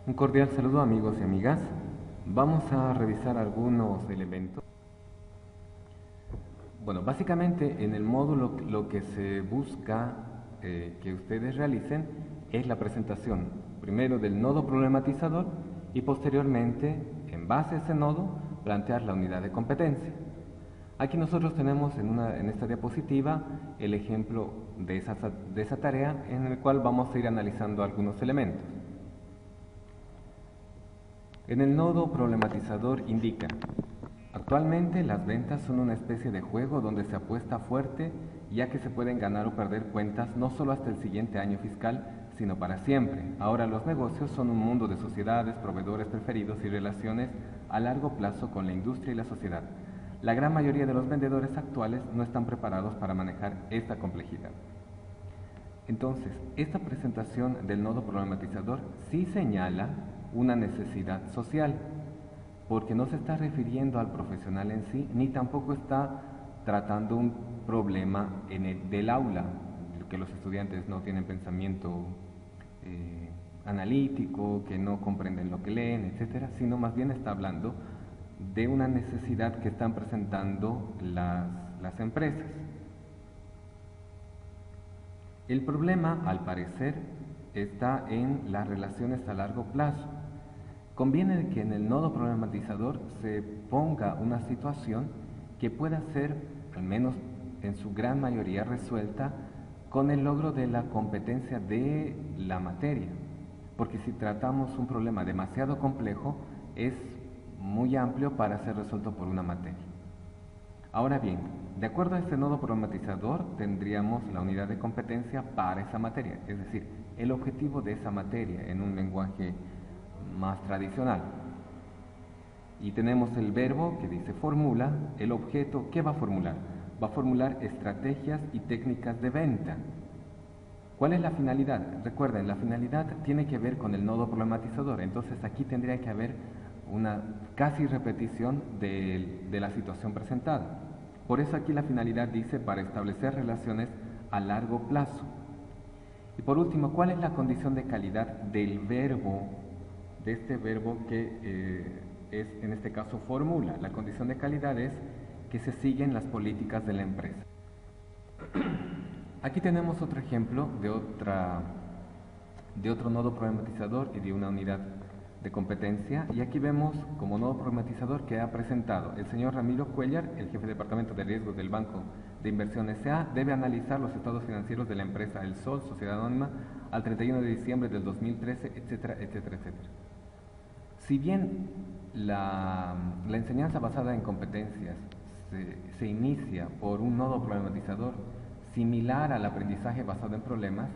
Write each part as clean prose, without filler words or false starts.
Un cordial saludo amigos y amigas. Vamos a revisar algunos elementos. Bueno, básicamente en el módulo lo que se busca que ustedes realicen es la presentación primero del nodo problematizador y posteriormente, en base a ese nodo, plantear la unidad de competencia. Aquí nosotros tenemos en esta diapositiva el ejemplo de esa tarea en el cual vamos a ir analizando algunos elementos. En el nodo problematizador indica: actualmente las ventas son una especie de juego donde se apuesta fuerte, ya que se pueden ganar o perder cuentas no solo hasta el siguiente año fiscal, sino para siempre. Ahora los negocios son un mundo de sociedades, proveedores preferidos y relaciones a largo plazo con la industria y la sociedad. La gran mayoría de los vendedores actuales no están preparados para manejar esta complejidad. Entonces, esta presentación del nodo problematizador sí señala una necesidad social, porque no se está refiriendo al profesional en sí, ni tampoco está tratando un problema del aula, que los estudiantes no tienen pensamiento analítico, que no comprenden lo que leen, etcétera, sino más bien está hablando de una necesidad que están presentando las empresas. El problema, al parecer, está en las relaciones a largo plazo. Conviene que en el nodo problematizador se ponga una situación que pueda ser, al menos en su gran mayoría, resuelta con el logro de la competencia de la materia. Porque si tratamos un problema demasiado complejo, es muy amplio para ser resuelto por una materia. Ahora bien, de acuerdo a este nodo problematizador, tendríamos la unidad de competencia para esa materia, es decir, el objetivo de esa materia en un lenguaje más tradicional. Y tenemos el verbo que dice formula, el objeto, ¿qué va a formular? Va a formular estrategias y técnicas de venta. ¿Cuál es la finalidad? Recuerden, la finalidad tiene que ver con el nodo problematizador, entonces aquí tendría que haber una casi repetición de la situación presentada. Por eso aquí la finalidad dice para establecer relaciones a largo plazo. Y por último, ¿cuál es la condición de calidad del verbo, de este verbo que es en este caso formula? La condición de calidad es que se siguen las políticas de la empresa. Aquí tenemos otro ejemplo de otro nodo problematizador y de una unidad de competencia, y aquí vemos como nodo problematizador que ha presentado el señor Ramiro Cuellar, el jefe de departamento de riesgos del Banco de Inversión S.A. debe analizar los estados financieros de la empresa El Sol, Sociedad Anónima, al 31 de diciembre del 2013, etcétera, etcétera, etcétera. Si bien la enseñanza basada en competencias se inicia por un nodo problematizador similar al aprendizaje basado en problemas,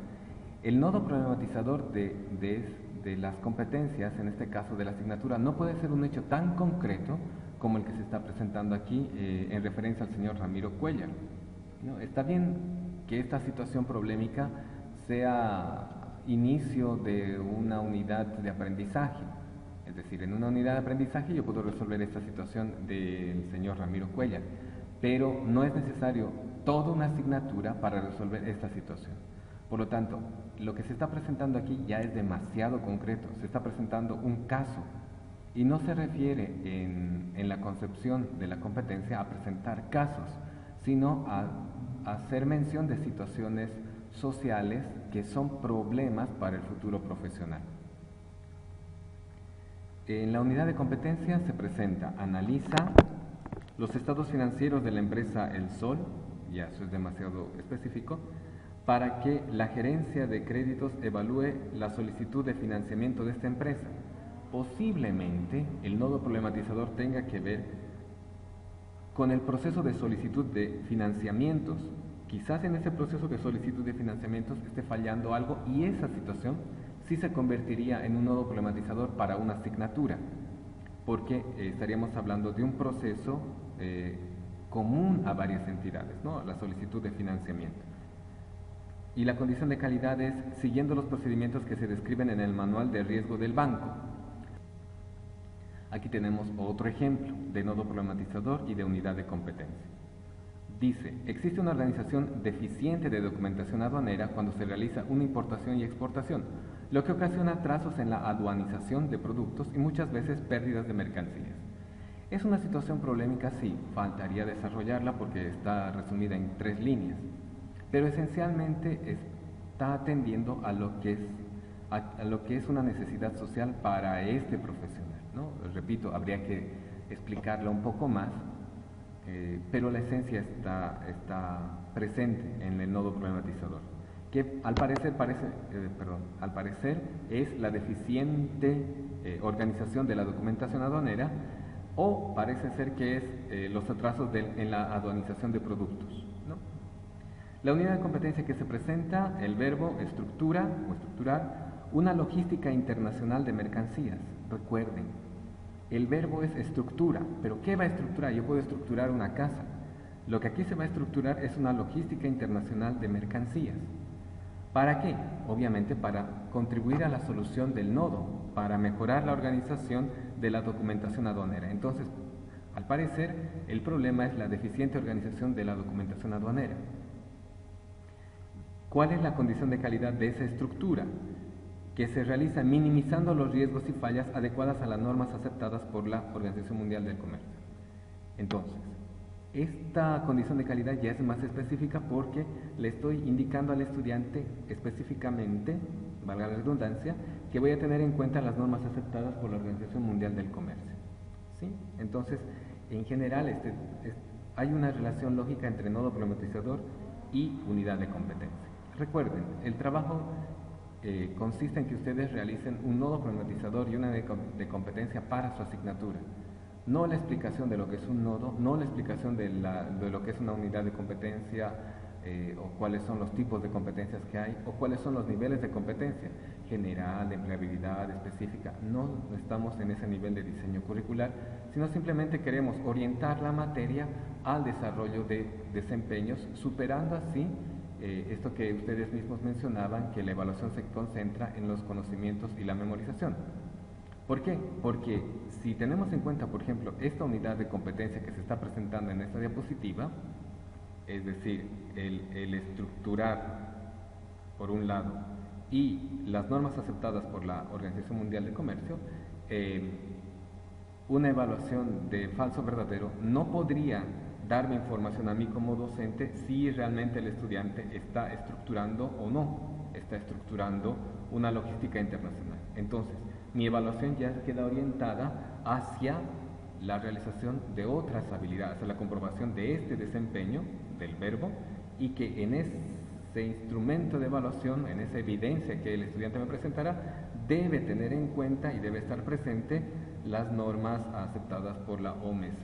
el nodo problematizador de las competencias, en este caso de la asignatura, no puede ser un hecho tan concreto como el que se está presentando aquí en referencia al señor Ramiro Cuellar. ¿No? Está bien que esta situación problemática sea inicio de una unidad de aprendizaje, es decir, en una unidad de aprendizaje yo puedo resolver esta situación del señor Ramiro Cuellar, pero no es necesario toda una asignatura para resolver esta situación. Por lo tanto, lo que se está presentando aquí ya es demasiado concreto, se está presentando un caso y no se refiere en la concepción de la competencia a presentar casos, sino a hacer mención de situaciones sociales que son problemas para el futuro profesional. En la unidad de competencia se presenta, analiza los estados financieros de la empresa El Sol, ya eso es demasiado específico, para que la gerencia de créditos evalúe la solicitud de financiamiento de esta empresa. Posiblemente el nodo problematizador tenga que ver con el proceso de solicitud de financiamientos. Quizás en ese proceso de solicitud de financiamientos esté fallando algo y esa situación sí se convertiría en un nodo problematizador para una asignatura, porque estaríamos hablando de un proceso común a varias entidades, ¿no? La solicitud de financiamiento. Y la condición de calidad es siguiendo los procedimientos que se describen en el manual de riesgo del banco. Aquí tenemos otro ejemplo de nodo problematizador y de unidad de competencia. Dice, existe una organización deficiente de documentación aduanera cuando se realiza una importación y exportación, lo que ocasiona atrasos en la aduanización de productos y muchas veces pérdidas de mercancías. Es una situación problemática, sí, faltaría desarrollarla porque está resumida en 3 líneas, pero esencialmente está atendiendo a lo que es una necesidad social para este profesional, ¿no? Repito, habría que explicarla un poco más, pero la esencia está presente en el nodo problematizador, que al parecer es la deficiente organización de la documentación aduanera, o parece ser que es los atrasos en la aduanización de productos, ¿no? La unidad de competencia que se presenta, el verbo estructura o estructurar una logística internacional de mercancías. Recuerden, el verbo es estructura, pero ¿qué va a estructurar? Yo puedo estructurar una casa. Lo que aquí se va a estructurar es una logística internacional de mercancías. ¿Para qué? Obviamente para contribuir a la solución del nodo, para mejorar la organización de la documentación aduanera. Entonces, al parecer, el problema es la deficiente organización de la documentación aduanera. ¿Cuál es la condición de calidad de esa estructura? Que se realiza minimizando los riesgos y fallas adecuadas a las normas aceptadas por la Organización Mundial del Comercio. Entonces, esta condición de calidad ya es más específica porque le estoy indicando al estudiante específicamente, valga la redundancia, que voy a tener en cuenta las normas aceptadas por la Organización Mundial del Comercio, ¿sí? Entonces, en general, hay una relación lógica entre nodo problematizador y unidad de competencia. Recuerden, el trabajo consiste en que ustedes realicen un nodo problematizador y una de competencia para su asignatura. No la explicación de lo que es un nodo, no la explicación de lo que es una unidad de competencia, o cuáles son los tipos de competencias que hay, o cuáles son los niveles de competencia, general, de empleabilidad, específica. No estamos en ese nivel de diseño curricular, sino simplemente queremos orientar la materia al desarrollo de desempeños, superando así esto que ustedes mismos mencionaban, que la evaluación se concentra en los conocimientos y la memorización. ¿Por qué? Porque si tenemos en cuenta, por ejemplo, esta unidad de competencia que se está presentando en esta diapositiva, es decir, el estructurar, por un lado, y las normas aceptadas por la Organización Mundial de Comercio, una evaluación de falso verdadero no podría darme información a mí como docente si realmente el estudiante está estructurando o no está estructurando una logística internacional. Entonces, mi evaluación ya queda orientada hacia la realización de otras habilidades, hacia la comprobación de este desempeño del verbo, y que en ese instrumento de evaluación, en esa evidencia que el estudiante me presentará, debe tener en cuenta y debe estar presente las normas aceptadas por la OMS.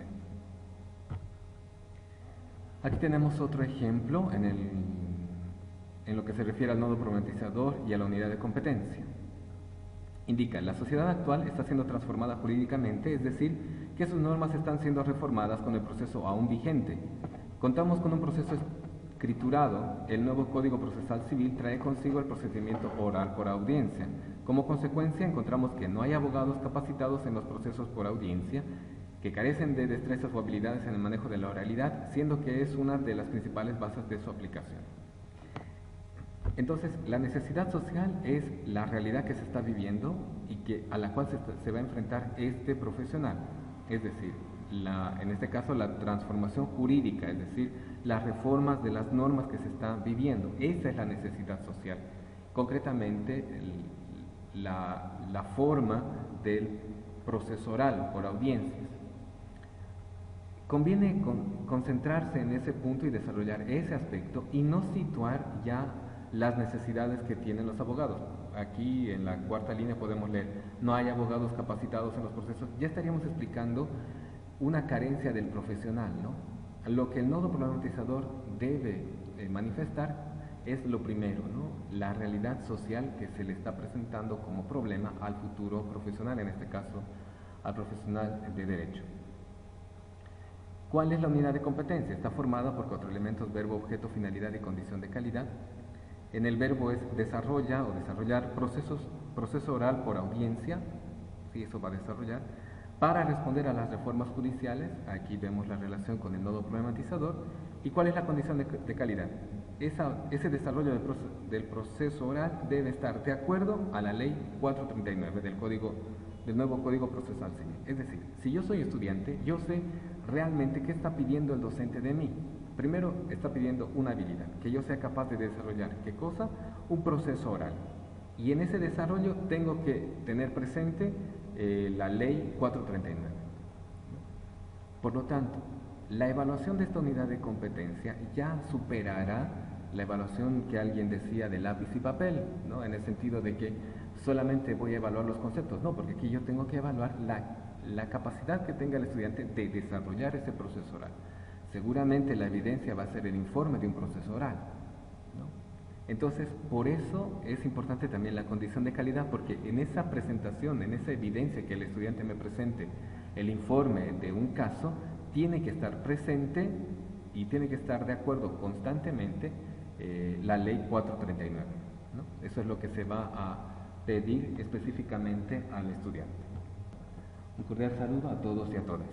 Aquí tenemos otro ejemplo en lo que se refiere al nodo problematizador y a la unidad de competencia. Indica, la sociedad actual está siendo transformada jurídicamente, es decir, que sus normas están siendo reformadas con el proceso aún vigente. Contamos con un proceso escriturado. El nuevo Código Procesal Civil trae consigo el procedimiento oral por audiencia. Como consecuencia, encontramos que no hay abogados capacitados en los procesos por audiencia, que carecen de destrezas o habilidades en el manejo de la oralidad, siendo que es una de las principales bases de su aplicación. Entonces, la necesidad social es la realidad que se está viviendo y a la cual se va a enfrentar este profesional, es decir, en este caso la transformación jurídica, es decir, las reformas de las normas que se están viviendo. Esa es la necesidad social. Concretamente, la forma del proceso oral por audiencias. Conviene concentrarse en ese punto y desarrollar ese aspecto y no situar ya las necesidades que tienen los abogados. Aquí en la cuarta línea podemos leer, no hay abogados capacitados en los procesos. Ya estaríamos explicando una carencia del profesional, ¿no? Lo que el nodo problematizador debe manifestar es lo primero, ¿no? La realidad social que se le está presentando como problema al futuro profesional, en este caso al profesional de Derecho. ¿Cuál es la unidad de competencia? Está formada por 4 elementos: verbo, objeto, finalidad y condición de calidad. En el verbo es desarrollar proceso oral por audiencia, sí, eso va a desarrollar, para responder a las reformas judiciales. Aquí vemos la relación con el nodo problematizador. ¿Y cuál es la condición de calidad? ese desarrollo del proceso oral debe estar de acuerdo a la ley 439 del nuevo Código Procesal Civil. Es decir, si yo soy estudiante, yo sé realmente qué está pidiendo el docente de mí. Primero, está pidiendo una habilidad, que yo sea capaz de desarrollar, ¿qué cosa? Un proceso oral. Y en ese desarrollo tengo que tener presente la ley 439. Por lo tanto, la evaluación de esta unidad de competencia ya superará la evaluación que alguien decía de lápiz y papel, ¿no? En el sentido de que solamente voy a evaluar los conceptos, no, porque aquí yo tengo que evaluar la capacidad que tenga el estudiante de desarrollar ese proceso oral. Seguramente la evidencia va a ser el informe de un proceso oral, ¿no? Entonces, por eso es importante también la condición de calidad, porque en esa presentación, en esa evidencia que el estudiante me presente, el informe de un caso, tiene que estar presente y tiene que estar de acuerdo constantemente la ley 439, ¿no? Eso es lo que se va a pedir específicamente al estudiante. Un cordial saludo a todos y a todas.